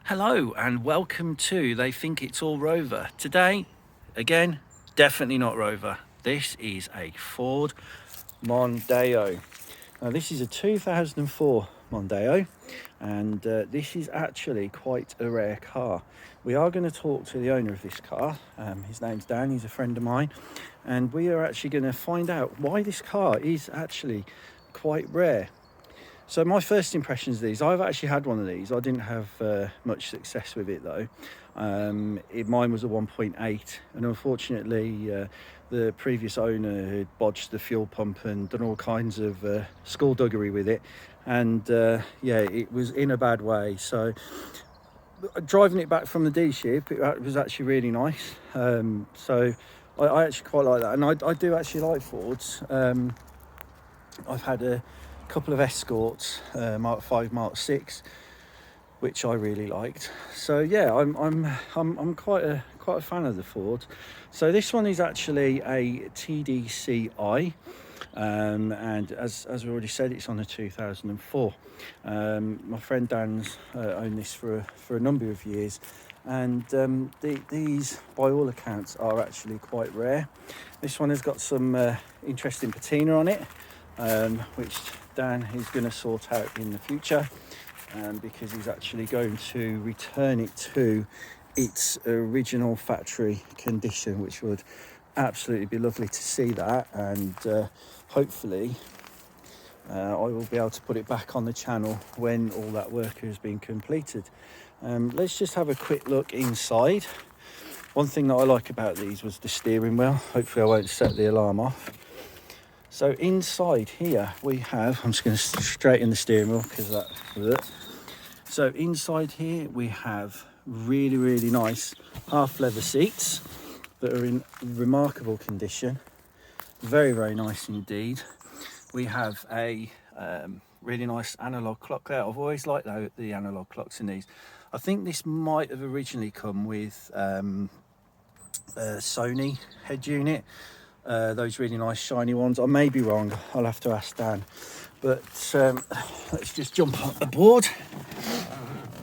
Hello and welcome to They Think It's All Rover. Today, again, definitely not Rover. This is a Ford Mondeo. Now this is a 2004 Mondeo and this is actually quite a rare car. We are going to talk to the owner of this car. His name's Dan, he's a friend of mine, and we are actually going to find out why this car is actually quite rare. So my first impressions of these, I've actually had one of these. I didn't have much success with it though. Mine was a 1.8 and unfortunately the previous owner had bodged the fuel pump and done all kinds of skullduggery with it, and yeah, it was in a bad way. So driving it back from the dealership, it was actually really nice. So I actually quite like that, and I do actually like Fords. I've had a couple of Escorts, Mark 5, Mark 6, which I really liked. So yeah, I'm quite a fan of the Ford. So this one is actually a TDCi, and as we already said, it's on a 2004. My friend Dan's owned this for a number of years, and these by all accounts are actually quite rare. This one has got some interesting patina on it, which Dan is going to sort out in the future, because he's actually going to return it to its original factory condition, which would absolutely be lovely to see that, and hopefully I will be able to put it back on the channel when all that work has been completed. Let's just have a quick look inside. One thing that I like about these was the steering wheel. Hopefully I won't set the alarm off. So inside here we have, I'm just going to straighten the steering wheel because that. So inside here we have really nice half leather seats that are in remarkable condition. Very nice indeed. We have a really nice analog clock there. I've always liked the analog clocks in these. I think this might have originally come with a Sony head unit. Those really nice shiny ones. I may be wrong, I'll have to ask Dan, but let's just jump on the board.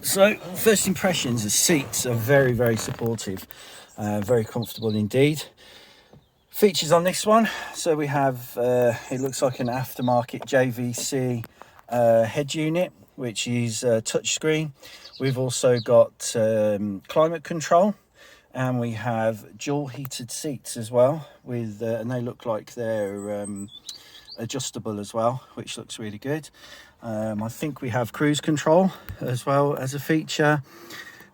So first impressions, the seats are very supportive, very comfortable indeed. Features on this one, so we have it looks like an aftermarket JVC head unit, which is touchscreen. We've also got climate control, and we have dual heated seats as well, with and they look like they're adjustable as well, which looks really good. I think we have cruise control as well as a feature.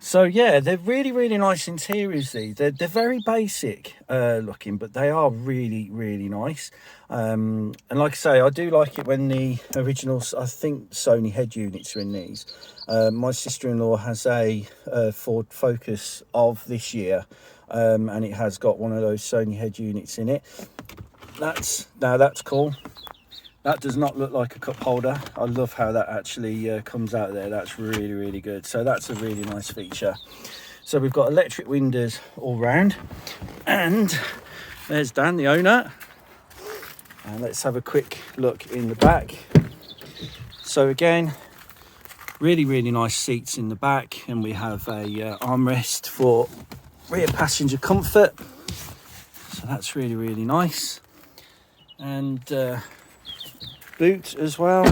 So yeah, they're really nice interiors. They're very basic looking, but they are really nice. And like I say, I do like it when the original, I think, Sony head units are in these. My sister-in-law has a Ford Focus of this year, and it has got one of those Sony head units in it. That's cool. That does not look like a cup holder. I love how that actually comes out there. That's really good. So that's a really nice feature. So we've got electric windows all round, and there's Dan, the owner. And let's have a quick look in the back. So again, really nice seats in the back, and we have a armrest for rear passenger comfort. So that's really nice. And boot as well.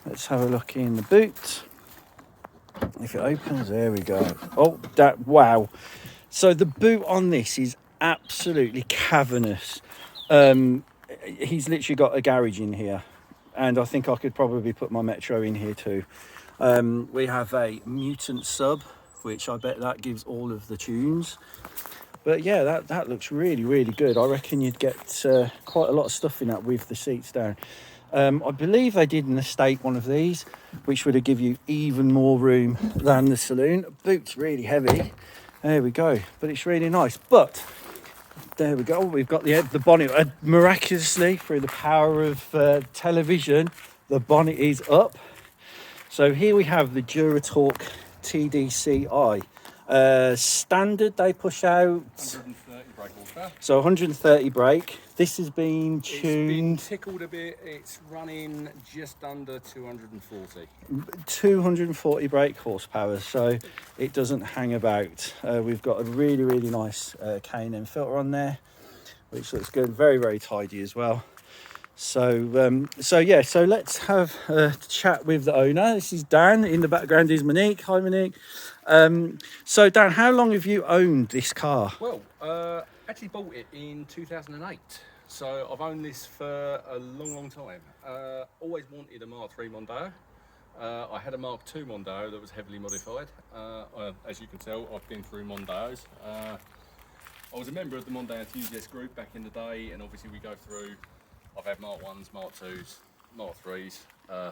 Let's have a look in the boot. If it opens, there we go. Oh, that, wow. So the boot on this is absolutely cavernous. He's literally got a garage in here, and I think I could probably put my Metro in here too. We have a Mutant sub, which I bet that gives all of the tunes. But yeah, that looks really good. I reckon you'd get quite a lot of stuff in that with the seats down. I believe they did an estate one of these, which would have given you even more room than the saloon. Boot's really heavy. There we go. But it's really nice. But there we go. We've got the bonnet. Miraculously, through the power of television, the bonnet is up. So here we have the DuraTalk TDCi. Standard, they push out brake horsepower. So 130 brake. This has been It's been tuned. tickled a bit. It's running just under 240. 240 brake horsepower, so it doesn't hang about. We've got a really, really nice K&N filter on there, which looks good. Very, very tidy as well. So yeah, so let's have a chat with the owner. This is Dan. In the background is Monique. Hi, Monique. So Dan, how long have you owned this car? Well, actually bought it in 2008. So I've owned this for a long, long time. Always wanted a Mark III Mondeo. I had a Mark II Mondeo that was heavily modified. As you can tell, I've been through Mondeos. I was a member of the Mondeo enthusiast group back in the day, and obviously we go through. I've had Mark 1s, Mark 2s, Mark 3s,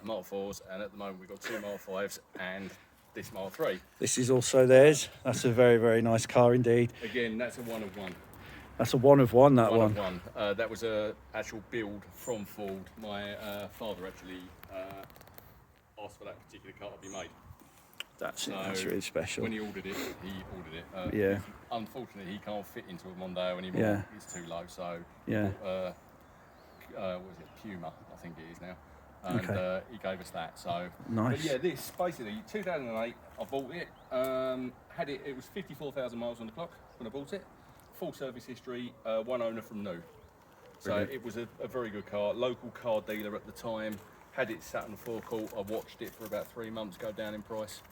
Mark 4s, and at the moment we've got 2 Mark 5s and this Mark 3. This is also theirs. That's a very, very nice car indeed. Again, that's a one of one. That's a one of one, that One one. of one. That was a actual build from Ford. My father actually asked for that particular car to be made. That's really special. When he ordered it, Yeah. Unfortunately, he can't fit into a Mondeo anymore. Yeah. It's too low. So Yeah. what was it? Puma, I think it is now. And Okay. he gave us that. So Nice. But yeah, this basically 2008. I bought it. Had it. It was 54,000 miles on the clock when I bought it. Full service history. One owner from new. So Brilliant. it was a very good car. Local car dealer at the time. Had it sat on the forecourt. I watched it for about 3 months go down in price,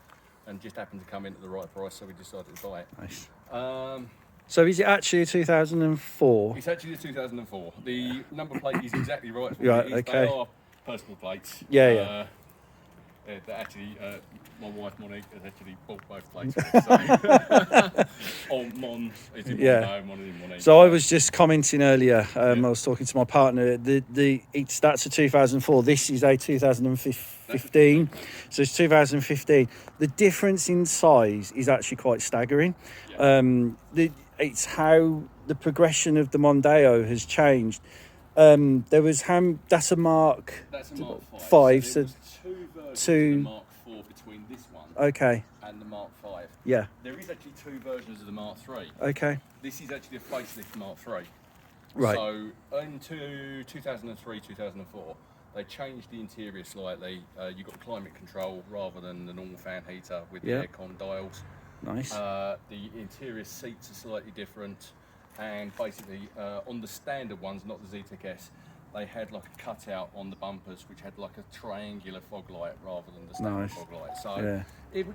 and just happened to come in at the right price, so we decided to buy it. Nice. Um, So is it actually a 2004? It's actually a 2004. The number plate is exactly right. Right, It is. okay. They are personal plates. Yeah. That actually, my wife Monique has actually bought both plates. So, Mon is in Yeah. Mon is in Monique. So I was just commenting earlier. I was talking to my partner. That's a 2004. This is a 2015. So it's 2015. The difference in size is actually quite staggering. Yeah. It's how the progression of the Mondeo has changed. There was that's a Mark. That's a Mark 5. Five, So so there was two versions two- of the Mark 4 between this one Okay. and the Mark 5. Yeah. There is actually 2 versions of the Mark 3. Okay. This is actually a facelift Mark 3. Right. So into 2003, 2004, they changed the interior slightly. You got climate control rather than the normal fan heater with the Yeah. aircon dials. Nice. The interior seats are slightly different, and basically on the standard ones, not the Zetec S, they had like a cutout on the bumpers which had like a triangular fog light rather than the standard Nice. fog light. So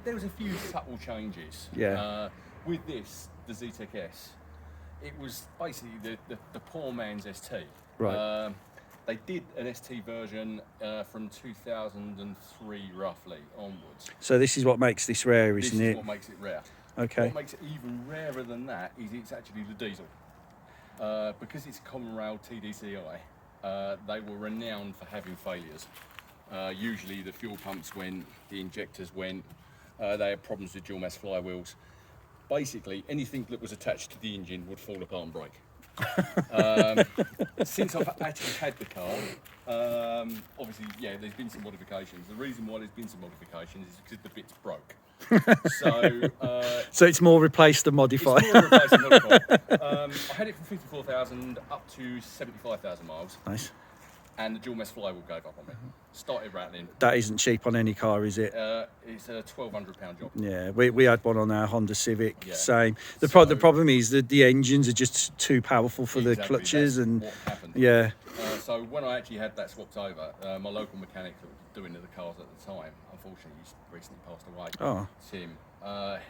there was a few subtle changes. Yeah. With this, the Zetec S, it was basically the poor man's ST. Right. They did an ST version from 2003 roughly onwards. So this is what makes this rare, This isn't is it? what makes it rare. Okay. What makes it even rarer than that is it's actually the diesel. Because it's a common rail TDCI, they were renowned for having failures. Usually the fuel pumps went, the injectors went, they had problems with dual mass flywheels. Basically, anything that was attached to the engine would fall apart and break. Since I've actually had the car, obviously, yeah, there's been some modifications. The reason why there's been some modifications is because the bits broke. So it's more replaced than modified. It's more replaced than modified. I had it from 54,000 up to 75,000 miles. Nice. And the dual mass flywheel gave up on me. Started rattling. That isn't cheap on any car, is it? It's a £1,200 job. Yeah, we had one on our Honda Civic. Yeah. Same. The So- problem is that the engines are just too powerful for the Exactly, clutches, that's and what happened. yeah, So when I actually had that swapped over, my local mechanic that was doing the cars at the time, unfortunately he's recently passed away, Oh. Tim,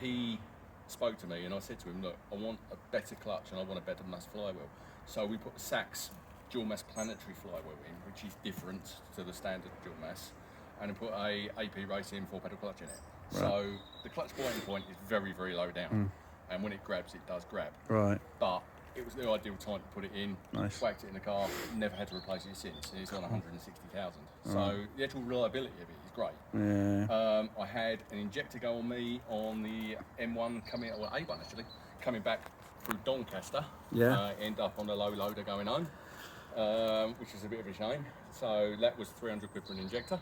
he spoke to me and I said to him, look, I want a better clutch and I want a better mass flywheel. So we put the Sachs dual mass planetary flywheel in, which is different to the standard dual mass, and I put a AP Racing 4-pedal clutch in it. Right. So the clutch biting point is very, very low down, and when it grabs, it does grab. right. But it was the ideal time to put it in. Nice. Whacked it in the car. Never had to replace it since. It's on 160,000. So the actual reliability of it is great. Yeah. I had an injector go on me on the M1 coming, or A1 actually, coming back through Doncaster. Yeah. End up on the low loader going home, which is a bit of a shame. So that was 300 quid for an injector.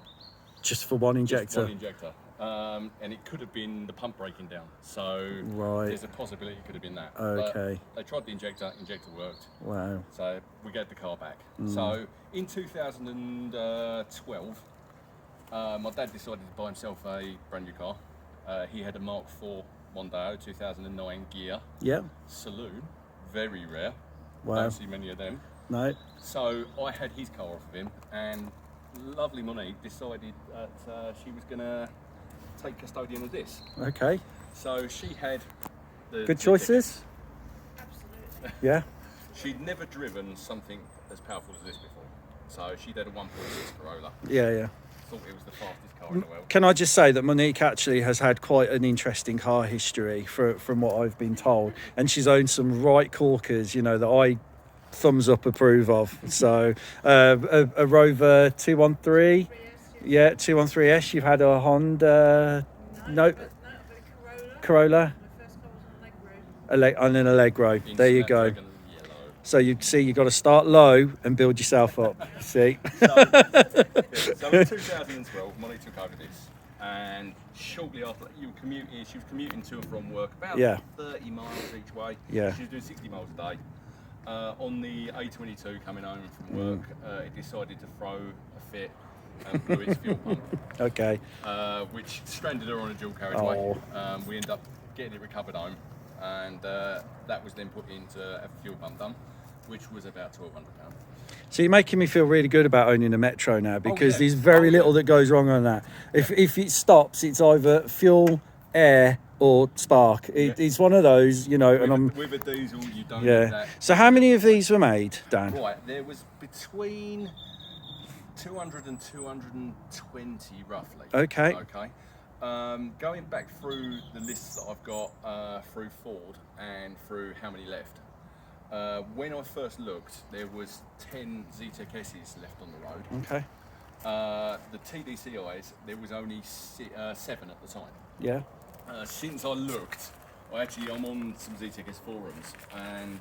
Just for one Just injector. one injector. and it could have been the pump breaking down. So Right. there's a possibility it could have been that. Okay. But they tried the injector worked. Wow. So we gave the car back. So in 2012, my dad decided to buy himself a brand new car. He had a Mark IV Mondeo 2009 gear. Yeah. Saloon, very rare. Wow. Don't see many of them. No. So I had his car off of him, and lovely Monique decided that she was going to take custodian of this. Okay. So she had the Good choices. Absolutely. Yeah. She'd never driven something as powerful as this before. So she'd had a 1.6 Corolla. Yeah. Thought it was the fastest car in the world. Can I just say that Monique actually has had quite an interesting car history from what I've been told, and she's owned some right corkers, you know, that I thumbs up approve of. So a Rover 213, yeah, 213S. You've had a Honda, no, but a Corolla. Corolla, My first car was on Allegro. and an Allegro. There you go. Snapdragon yellow. So you see, you've got to start low and build yourself up. See. So in 2012, Molly took over this, and shortly after that, she was commuting to and from work about 30 miles each way. Yeah. She was doing 60 miles a day. On the A22 coming home from work, it decided to throw a fit and blew its fuel pump, Okay. which stranded her on a dual carriageway. Oh. We ended up getting it recovered home, and that was then put into a fuel pump done, which was about £1,200. So you're making me feel really good about owning a Metro now, because yeah. there's very Oh, little yeah. that goes wrong on that. If it stops, it's either fuel, air, or spark. It's one of those, you know. With a diesel, you don't Yeah. get that. So how many of these were made, Dan? Right, there was between 200 and 220 roughly. Okay. Okay. Going back through the lists that I've got through Ford and through how many left. When I first looked, there was 10 Zetec S's left on the road. Okay. The TDCIs, there was only 7 at the time. Yeah. Since I looked, I'm on some Zetec S forums, and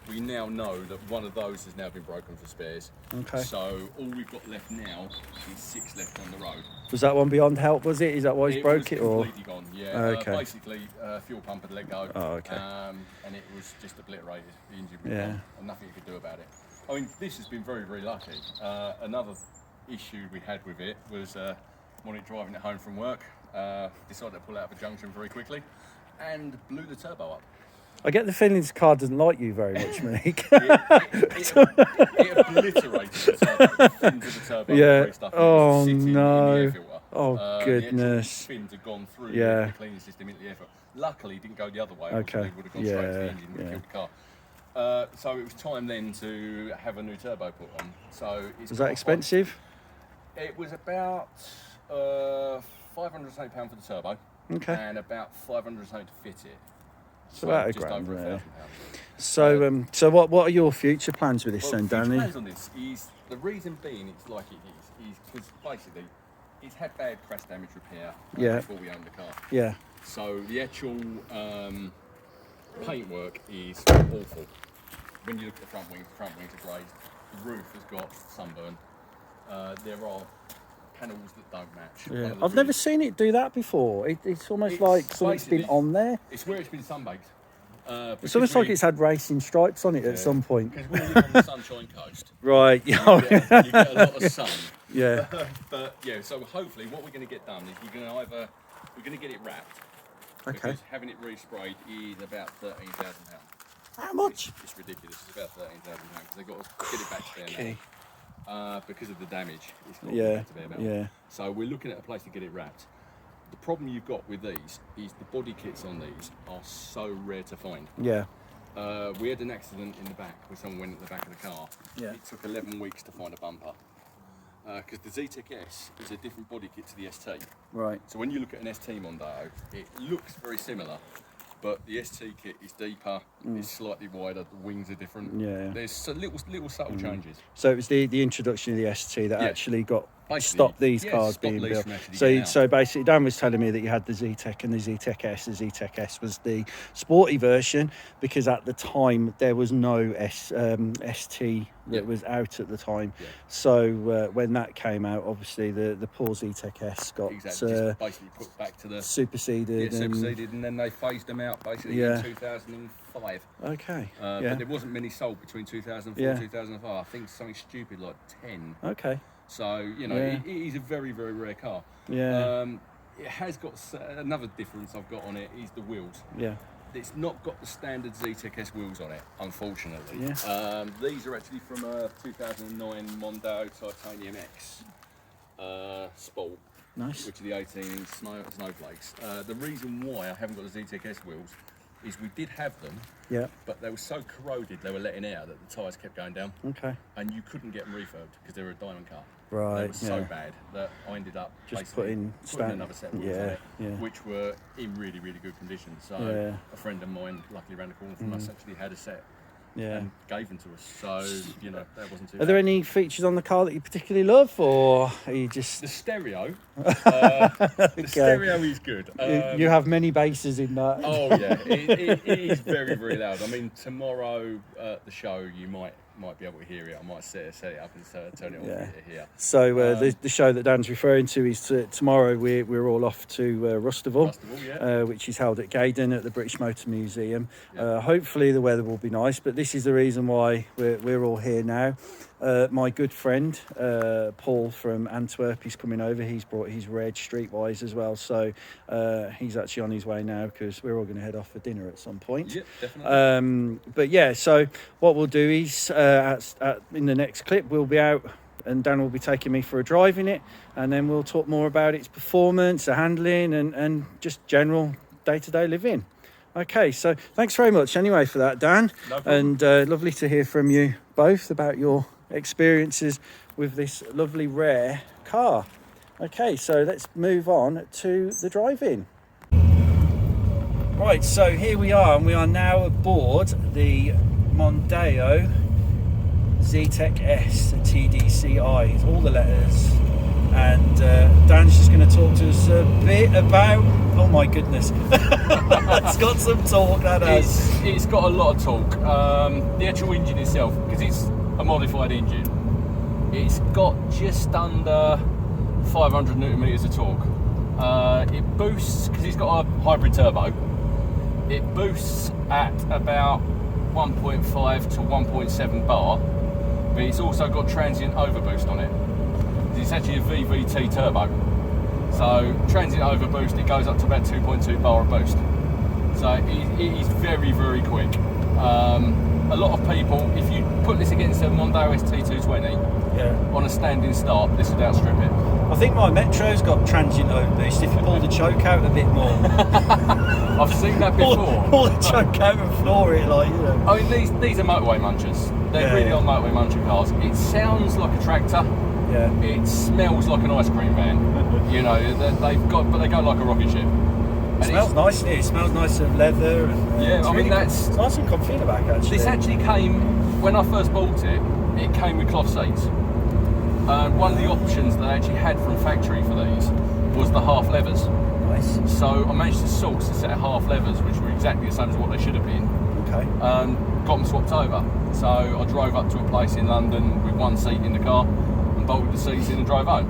we now know that one of those has now been broken for spares. Okay. So all we've got left now is 6 left on the road. Was that one beyond help? Was it? Is that why he's broke it, was or? completely gone? Yeah. Okay. Basically, fuel pump had let go. Oh, okay. And it was just obliterated. The engine was Yeah. gone, and nothing you could do about it. I mean, this has been very, very lucky. Another issue we had with it was when it driving it home from work, decided to pull out of a junction very quickly, and blew the turbo up. I get the feeling this car doesn't like you very much, Monique. It obliterated the turbo, the fins of the turbo. Yeah. And stuff, Oh, sitting in the no. air filter. Oh, The actual goodness. fins had gone through Yeah. the cleaning system into the air filter. Luckily, it didn't go the other way. Okay. It would have gone straight to the Yeah, engine and yeah. killed the car. So it was time then to have a new turbo put on. So Was that expensive? It was about £500 for the turbo, Okay. and about £500 to fit it. So about just £1,000 over there. £1,000. So what are your future plans with this Well, then, the future Danny? plans on this is the reason being it's like it is because basically it's had bad crash damage repair Yeah. before we owned the car. Yeah. So the actual paintwork is awful. When you look at the front wings are glazed. The roof has got sunburn. There are panels that don't match. One Yeah. of the I've never roofs- seen it do that before. It's almost It's like something's been basically- on there. It's where it's been sunbaked. It's almost like it's had racing stripes on it at some point. Because we live on the Sunshine Coast. Right. You get a lot of sun. Yeah. But yeah, so hopefully what we're going to get done is we're going to get it wrapped. Okay. Because having it resprayed is about £13,000. How much? It's ridiculous. It's about £13,000 because they've got to get it back to bare Okay. metal. Because of the damage, it's got to Yeah. get back to bare metal. Yeah. So we're looking at a place to get it wrapped. The problem you've got with these is the body kits on these are so rare to find. Yeah. We had an accident in the back where someone went at the back of the car. Yeah. It took 11 weeks to find a bumper. Because the Zetec S is a different body kit to the ST. Right. So when you look at an ST Mondeo, it looks very similar, but the ST kit is deeper, it's slightly wider, the wings are different. Yeah. There's little subtle changes. So it was the introduction of the ST that Yeah. actually got Basically, stop these yeah, cars stop being these built. from actually So, getting out. so basically, Dan was telling me that you had the Zetec and the Zetec S. The Zetec S was the sporty version because at the time there was no ST that was out at the time. Yeah. So when that came out, obviously the poor Zetec S got Exactly, just basically put back to the superseded. superseded, and then they phased them out basically Yeah. in 2005. Okay. But Yeah. there wasn't many sold between 2004 Yeah. and 2005. I think something stupid like 10. Okay. So, you know, Yeah. it is a very, very rare car. Yeah. It has got another difference I've got on it is the wheels. Yeah. It's not got the standard Zetec S wheels on it, unfortunately. Yeah. These are actually from a 2009 Mondeo Titanium X Sport, Nice. which are the 18-inch snowflakes. The reason why I haven't got the Zetec S wheels is we did have them, Yeah. but they were so corroded they were letting out that the tyres kept going down, Okay. and you couldn't get them refurbed because they were a diamond cut. Right. They were so Yeah. bad that I ended up Just basically putting another set of wheels on Yeah. it, Yeah. which were in really, really good condition. So Yeah. a friend of mine, luckily around the corner from us, actually had a set Yeah. and gave them to us. So, you know, that wasn't too Are there bad. any features on the car that you particularly love, or are you just The stereo, the stereo is good. you have many bases in that? Oh yeah, it is very, very loud. I mean, tomorrow at the show you might be able to hear it. I might set it up and turn it on Yeah. here. So the show that Dan's referring to is tomorrow. We're all off to Rustival, Yeah. which is held at Gaydon at the British Motor Museum. Yeah. Hopefully the weather will be nice, but this is the reason why we're all here now. My good friend Paul from Antwerp, he's coming over. He's brought his red Streetwise as well, so he's actually on his way now because we're all going to head off for dinner at some point. Yeah, definitely. But yeah, so what we'll do is in the next clip we'll be out and Dan will be taking me for a drive in it, and then we'll talk more about its performance, the handling, and just general day-to-day living. Okay, so thanks very much anyway for that, Dan. No problem. And lovely to hear from you both about your experiences with this lovely rare car. Okay, so let's move on to the drive-in. Right, so here we are, and we are now aboard the Mondeo Zetec S, the TDCI. It's all the letters, and Dan's just going to talk to us a bit about. Oh my goodness, it's got some talk. That has. It's got a lot of torque. The actual engine itself, because it's a modified engine, it's got just under 500 newton meters of torque. It boosts because it's got a hybrid turbo. It boosts at about 1.5 to 1.7 bar, but it's also got transient overboost on it. It's actually a VVT turbo. So transient overboost, it goes up to about 2.2 bar of boost. So it is very, very quick. A lot of people, if you put this against a Mondeo ST220 on a standing start, this would outstrip it. I think my Metro's got transient overboost if you pull the choke out a bit more. I've seen that before. Pull the choke out and floor it, like, you know. I mean, these are motorway munchers. They're really on motorway muncher cars. It sounds like a tractor. Yeah. It smells like an ice cream van. You know, but they go like a rocket ship. And It smells nice, doesn't it? It smells nice of leather. And, Yeah, it's I mean, really, that's- it's nice and comfy in the back, actually. This actually came, when I first bought it, it came with cloth seats. One of the options that I actually had from factory for these was the half levers. Nice. So I managed to source a set of half levers, which were exactly the same as what they should have been. Okay. Got them swapped over. So I drove up to a place in London with one seat in the car and bolted the seats in and drove home.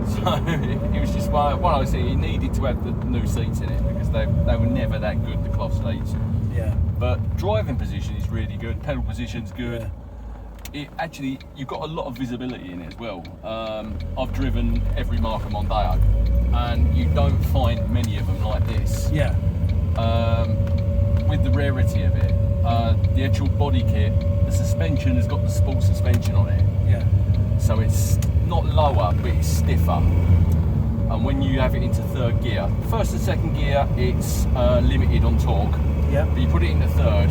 So it was just one of those things. He needed to have the new seats in it because they were never that good, the cloth seats. Yeah. But driving position is really good. Pedal position's good. Yeah. It actually, you've got a lot of visibility in it as well. I've driven every marque of Mondeo, and you don't find many of them like this. Yeah. With the rarity of it, the actual body kit, the suspension has got the sport suspension on it. Yeah. So it's not lower, but it's stiffer. And when you have it into third gear, first and second gear, it's limited on torque. Yeah. But you put it into third,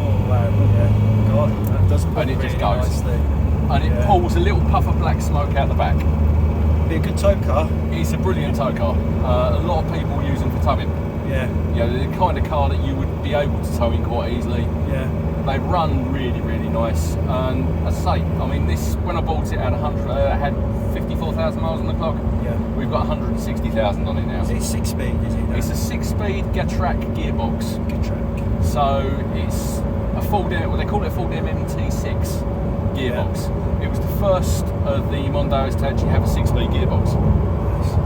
Oh wow. Yeah. God, that does pull And it really just goes. nicely. and it pulls a little puff of black smoke out the back. Be a good tow car. It's a brilliant tow car. A lot of people use them for towing. Yeah. You know, the kind of car that you would be able to tow in quite easily. Yeah. They run really nice, and as I say, I mean, this, when I bought it at 100, I had 54,000 miles on the clock. Yeah. We've got 160,000 on it now. Is it 6-speed? Is it? It's a 6-speed Zetec gearbox. Zetec. So it's a full, well, they call it a full MT6 gearbox. It was the first of the Mondeos to actually have a 6-speed gearbox.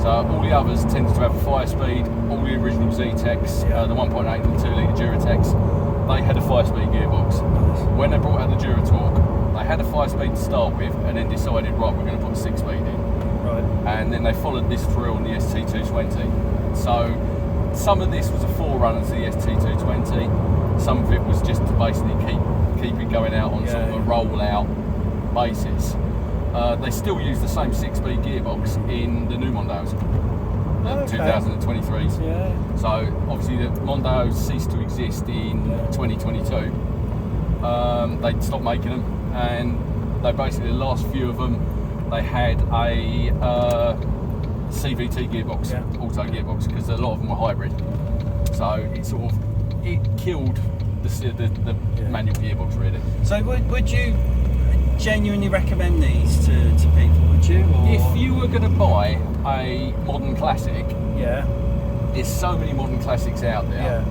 So all the others tended to have a 5-speed. All the original Zetecs, the 1.8 and the 2-litre Duratecs, they had a 5-speed gearbox. When they brought out the Duratorque, they had a 5-speed to start with, and then decided, right, we're going to put a 6-speed in. Right. And then they followed this through on the ST220. So some of this was a forerunner to the ST220. Some of it was just to basically keep it going out on sort of a roll-out basis. They still use the same 6-speed gearbox in the new Mondeos, the 2023s. Yeah. So obviously the Mondeo ceased to exist in 2022. They stopped making them, and they basically, the last few of them, they had a CVT gearbox, auto gearbox, because a lot of them were hybrid. So it killed the manual gearbox, really. So would you genuinely recommend these to people? Would you? Or? If you were going to buy a modern classic, there's so many modern classics out there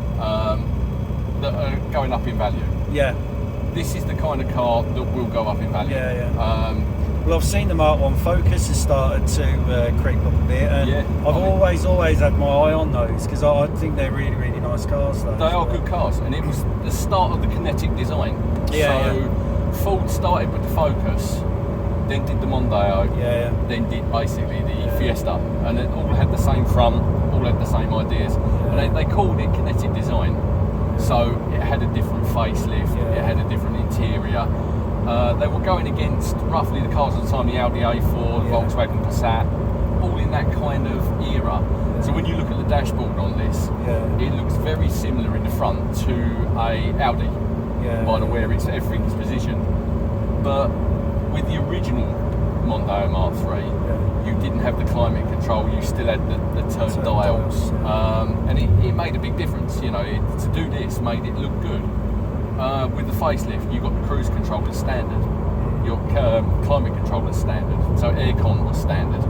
that are going up in value. Yeah. This is the kind of car that will go up in value. Well, I've seen the Mark 1 Focus has started to creep up a bit, and I've always had my eye on those, because I think they're really nice cars. They are good cars, and it was the start of the kinetic design. Ford started with the Focus, then did the Mondeo, then did basically the Fiesta, and it all had the same front, all had the same ideas, and they called it kinetic design. So it had a different facelift, it had a different interior. They were going against roughly the cars at the time, the Audi A4, the Volkswagen Passat, all in that kind of era. So when you look at the dashboard on this, it looks very similar in the front to a Audi, by the way everything's positioned. But with the original Mondeo Mark III, you didn't have the climate control, you still had the turn dials, and it made a big difference. You know, to do this made it look good. With the facelift, you got the cruise control as standard, your climate control as standard, so aircon was standard.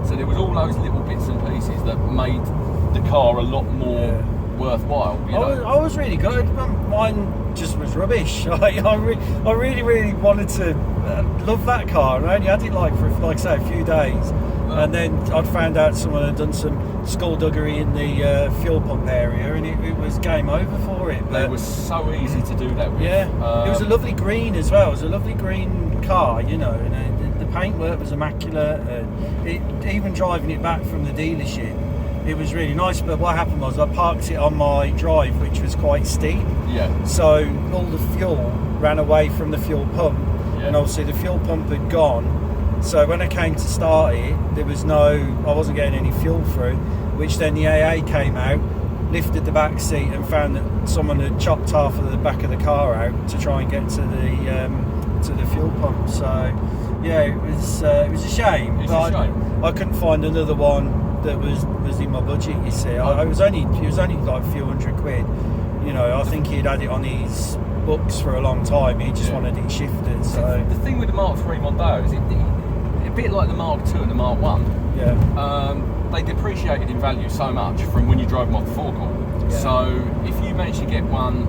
So there was all those little bits and pieces that made the car a lot more worthwhile. You know? I was really good. Mine just was rubbish. I really wanted to love that car, and I only had it for like I say a few days. And then I'd found out someone had done some skullduggery in the fuel pump area, and it was game over for it. But it was so easy to do that with. It was a lovely green as well. It was a lovely green car, you know, and the paintwork was immaculate. Even driving it back from the dealership, it was really nice. But what happened was I parked it on my drive, which was quite steep. So all the fuel ran away from the fuel pump, and obviously the fuel pump had gone. So when I came to start it, I wasn't getting any fuel through, which then the AA came out, lifted the back seat and found that someone had chopped half of the back of the car out to try and get to the fuel pump. So it was a shame. I couldn't find another one that was in my budget. You see, it was only like a few £100. You know, I think he'd had it on his books for a long time. He just wanted it shifted. So the thing with the Mark III Mondeo is a bit like the Mark II and the Mark 1. They depreciated in value so much from when you drove them off the forecourt. So if you managed to get one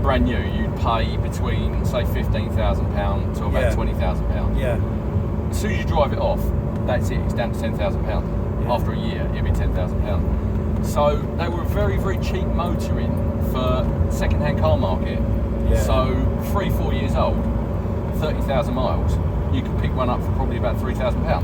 brand new, you'd pay between say £15,000 to about £20,000. As soon as you drive it off, that's it. It's down to £10,000. After a year, it'd be £10,000. So they were a very cheap motoring for second-hand car market. So 3-4 years old, 30,000 miles, you could pick one up for probably about £3,000.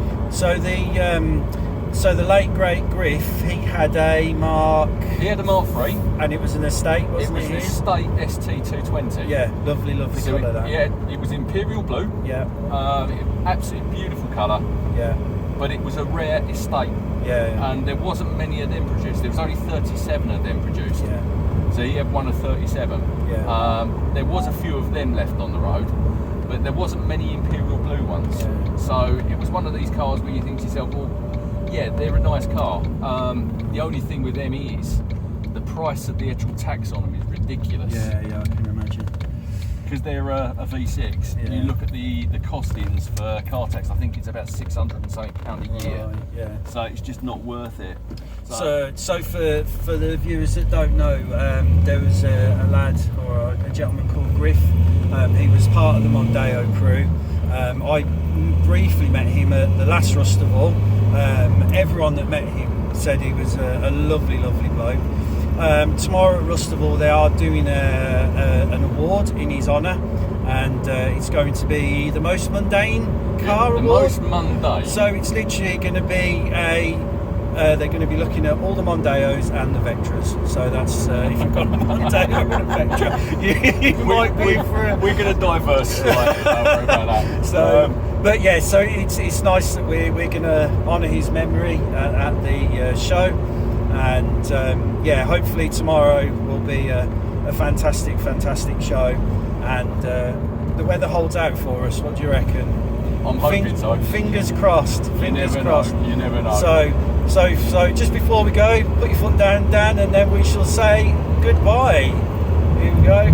So the late great Griff, he had a Mark. He had a Mark III, and it was an estate, wasn't it? It was an estate ST220. Lovely so colour that. It was imperial blue. Absolutely beautiful colour. But it was a rare estate. And there wasn't many of them produced. There was only 37 of them produced. So he had one of 37. There was a few of them left on the road, but there wasn't many imperial blue ones. So it was one of these cars where you think to yourself, well, they're a nice car. The only thing with them is the price of the actual tax on them is ridiculous. I can imagine. because they're a V6, Yeah. you look at the costings for car tax, I think it's about £600 and something a year. Right, yeah. So it's just not worth it. So for the viewers that don't know, there was a lad or a gentleman called Griff. He was part of the Mondeo crew. I briefly met him at the last Rustival. Everyone that met him said he was a lovely bloke. Tomorrow at Rustival they are doing an award in his honour, and it's going to be the most mundane car the award. most mundane. So it's literally going to be they're going to be looking at all the Mondeos and the Vectras. So that's if you've got a Mondeo and a Vectra, you might be for. We're going to diversify. Don't worry about that. So, but yeah, so it's nice that we're going to honour his memory at the show, and yeah, hopefully tomorrow will be a fantastic show, and the weather holds out for us. What do you reckon? I'm hoping so. Fingers crossed. Fingers crossed. You never know. So just before we go, put your foot down, Dan, and then we shall say goodbye. Here we go.